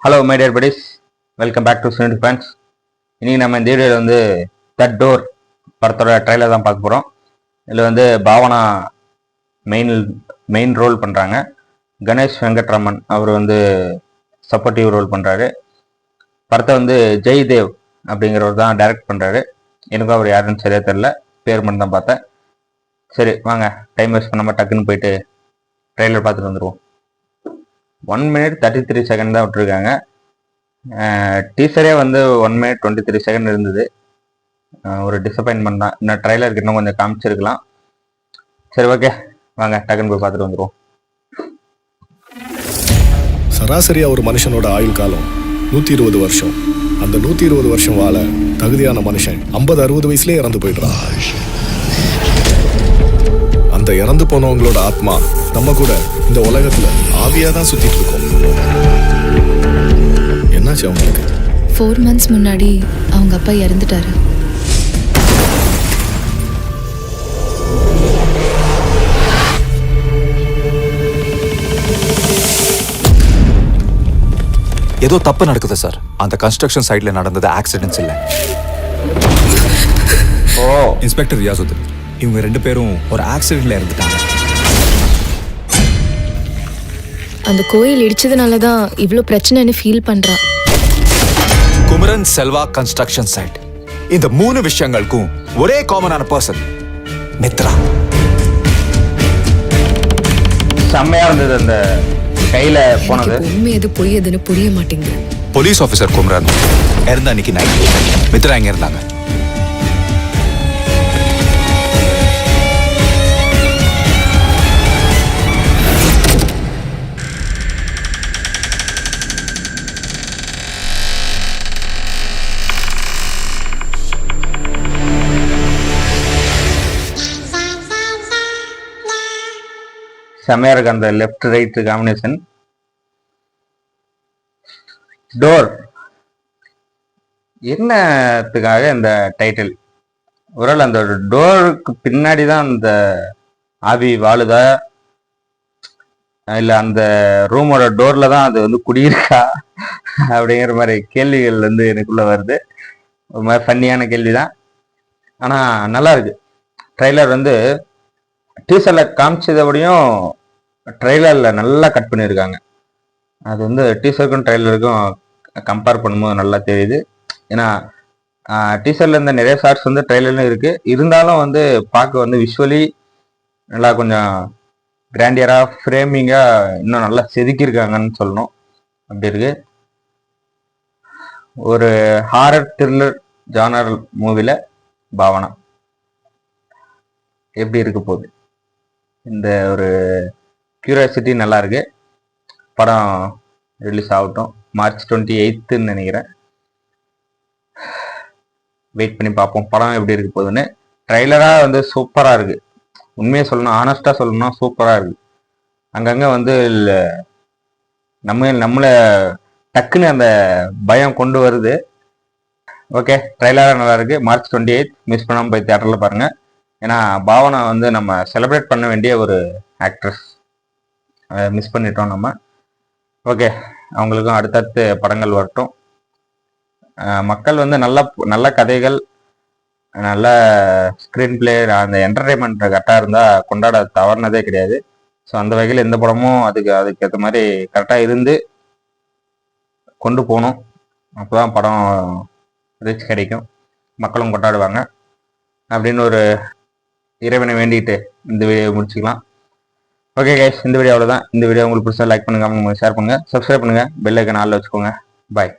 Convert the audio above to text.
Hello my dear buddies, welcome back to cine defence. இன்னைக்கு நம்ம இந்த வீடியோவில் வந்து தட் டோர் படத்தோட ட்ரைலர் தான் பார்க்க போகிறோம். இதில் வந்து பாவனா மெயின் ரோல் பண்ணுறாங்க. கணேஷ் வெங்கட்ராமன் அவர் வந்து சப்போர்ட்டிவ் ரோல் பண்ணுறாரு. படத்தை வந்து ஜெய்தேவ் அப்படிங்கிறவர் தான் டைரக்ட் பண்ணுறாரு. எனக்கும் அவர் யாருன்னு சரியாக தெரில, பேர் மட்டும் தான் பார்த்தேன். சரி வாங்க, டைம் வேஸ்ட் பண்ணாமல் டக்குன்னு போயிட்டு ட்ரைலர் பார்த்துட்டு வந்துடுவோம். 1 minute 33 செகண்ட் தான் விட்டுருக்காங்க. டீசரே வந்து 1 minute 23 செகண்ட் இருந்தது. ஒரு டிசப்பாயின்மெண்ட் தான். இன்னும் ட்ரைலருக்கு இன்னும் கொஞ்சம் காமிச்சிருக்கலாம். சரி ஓகே, வாங்க டக்குன்னு போய் பார்த்துட்டு வந்துடுவோம். சராசரியா ஒரு மனுஷனோட ஆயுள் காலம் 120 வருஷம். அந்த 120 வருஷம் வாழ தகுதியான மனுஷன் 50-60 வயசுலேயே இறந்து போயிடுறான். அந்த இறந்து போனவங்களோட ஆத்மா நம்ம கூட இந்த உலகத்துல ஆவியா தான் சுத்திட்டு இருக்கோம். என்னாச்சு அவங்களுக்கு? 4 months முன்னாடி அவங்க அப்பா இறந்துட்டாரு. ஏதோ தப்பு நடக்குது சார். அந்த கன்ஸ்ட்ரக்ஷன் சைட்ல நடந்தது ஆக்சிடென்ட்ஸ் இல்ல. இன்ஸ்பெக்டர் ரியாசுதீன், இவங்க 2 பேரும் ஒரு ஆக்சிடென்ட்ல இறந்துட்டாங்க. அந்த கோயில் இடிச்சதுனால தான் இவ்ளோ பிரச்சனைன்னு ஃபீல் பண்றான். Kumaran Selva construction site. இந்த 3 விஷயங்களுக்கும் ஒரே காமனான பர்சன் மித்ரா. செம்மையா இருந்தது அந்த கையில போனது. உண்மை எது பொய் எதுன்னு புரிய மாட்டேங்குது. போலீஸ் ஆபீசர் குமரன் இறந்த அன்னைக்கு நைட் மித்ரா எங்க இருந்தாங்க? செம்மையா இருக்கு அந்த லெஃப்ட் ரைட் காம்பினேஷன். டோர் என்னத்துக்காக இந்த டைட்டில்? ஒருவேளை அந்த டோருக்கு பின்னாடி தான் அந்த ஆவி வாழுதா, இல்ல அந்த ரூமோட டோர்ல தான் அது வந்து குடியிருக்கா அப்படிங்கிற மாதிரி கேள்விகள் வந்து எனக்குள்ள வருது. ஒரு மாதிரி ஃபன்னியான கேள்விதான், ஆனா நல்லா இருக்கு. ட்ரைலர் வந்து டீசர்ல காமிச்சதோடையும் ட்ரெய்லரில் நல்லா கட் பண்ணியிருக்காங்க. அது வந்து டீசருக்கும் ட்ரெய்லருக்கும் கம்பேர் பண்ணும்போது நல்லா தெரியுது. ஏன்னா டீசரில் இருந்த நிறைய ஷார்ட்ஸ் வந்து ட்ரெய்லர்லையும் இருக்குது. இருந்தாலும் வந்து பார்க்க வந்து விஷுவலி நல்லா கொஞ்சம் கிராண்டியராக ஃப்ரேமிங்காக இன்னும் நல்லா செதுக்கியிருக்காங்கன்னு சொல்லணும். அப்படி இருக்கு. ஒரு ஹாரர் த்ரில்லர் ஜானர் மூவில பாவனா எப்படி இருக்க போகுது? இந்த ஒரு கியூரியாசிட்டி நல்லா இருக்கு. படம் ரிலீஸ் ஆகட்டும், March 28 நினைக்கிறேன். வெயிட் பண்ணி பார்ப்போம் படம் எப்படி இருக்க போகுதுன்னு. ட்ரைலரா வந்து சூப்பரா இருக்கு. உண்மையை சொல்லணும், ஆனஸ்டா சொல்லணும்னா சூப்பரா இருக்கு. அங்கங்க வந்து நம்மளை டக்குன்னு அந்த பயம் கொண்டு வருது. ஓகே, ட்ரைலரா நல்லா இருக்கு. March 28 மிஸ் பண்ணாமல் போய் தியேட்டர்ல பாருங்க. ஏன்னா பாவனா வந்து நம்ம செலிப்ரேட் பண்ண வேண்டிய ஒரு ஆக்ட்ரஸ், மிஸ் பண்ணிட்டோம் நம்ம. ஓகே, அவங்களுக்கும் அடுத்தடுத்து படங்கள் வரட்டும். மக்கள் வந்து நல்ல கதைகள், நல்ல ஸ்க்ரீன் பிளே, அந்த என்டர்டைன்மெண்ட் கரெக்டாக இருந்தால் கொண்டாட தவறுனதே கிடையாது. ஸோ அந்த வகையில் எந்த படமும் அதுக்கு ஏற்ற மாதிரி கரெக்டாக இருந்து கொண்டு போகணும். அப்போ தான் படம் ரீச் கிடைக்கும், மக்களும் கொண்டாடுவாங்க அப்படின்னு ஒரு இறைவனை வேண்டிட்டு இந்த வீடியோ முடிச்சுக்கலாம். ஓகே கைஸ், இந்த வீடியோ அவ்வளோதான். இந்த வீடியோ உங்களுக்கு பிடிச்சா லைக் பண்ணுங்க, ஷேர் பண்ணுங்க, சப்ஸ்கிரைப் பண்ணுங்க, பெல் ஐக்கான் ஆல்ல வச்சுக்கோங்க. பாய்.